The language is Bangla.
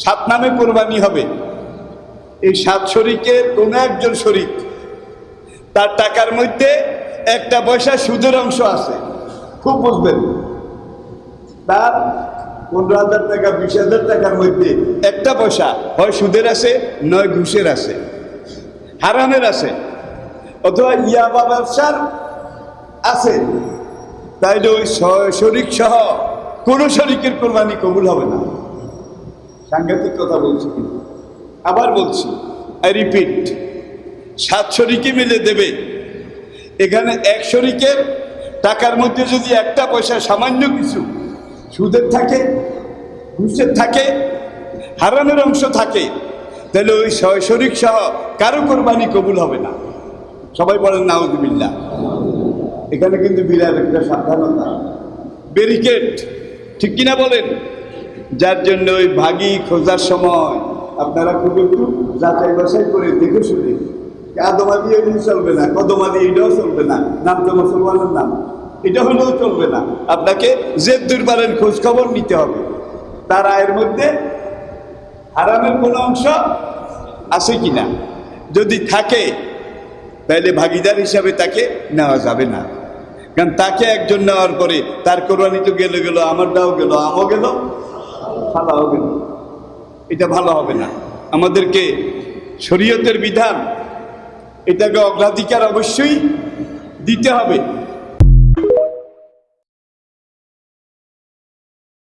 সাত নামে কোরবানি হবে। এই সাত শরিকের কোন একজন শরিক তার টাকার মধ্যে একটা পয়সা সুদের অংশ আছে, খুব বুঝবেন। তার 15,000 টাকা 20,000 টাকার মধ্যে একটা পয়সা হয় সুদের আছে, নয় ঘুষের আছে, হারামের আছে, অথবা ইয়াবা ব্যবসার আছে। তাইলে ওই শরিক সহ কোন শরিকের কোরবানি কবুল হবে না। সাংঘাতিক কথা বলছি, কিন্তু আবার বলছি, আই রিপিট, 7 শরিকে মিলে দেবে। এখানে এক শরিকের টাকার মধ্যে যদি একটা পয়সা সামান্য কিছু সুদের থাকে, ঘুষের থাকে, হারামের অংশ থাকে, তাহলে ওই শরিক সহ কারো কোরবানি কবুল হবে না। সবাই বলেন নাউযুবিল্লাহ। এখানে কিন্তু বিরাট একটা সাবধানতা, ব্যারিকেড, ঠিক কিনা বলেন? যার জন্য ওই ভাগি খোঁজার সময় আপনারা খুব একটু যাচাই বাছাই করে দেখে শুনে, আদমা দিয়ে চলবে না, কদমা দিয়ে এটাও চলবে না, নাম তো মুসলমানের নাম, এটা হলেও চলবে না। আপনাকে যে দূর পারেন খোঁজ খবর নিতে হবে তার আয়ের মধ্যে হারামের কোন অংশ আছে কিনা। যদি থাকে তাহলে ভাগিদার হিসাবে তাকে নেওয়া যাবে না। কারণ তাকে একজন নেওয়ার পরে তার কোরবানি তো গেল, আমারটাও গেল, আমও গেল, খালাও গেল, এটা ভালো হবে না। আমাদেরকে শরীয়তের বিধান, এটাকে অগ্রাধিকার অবশ্যই দিতে হবে।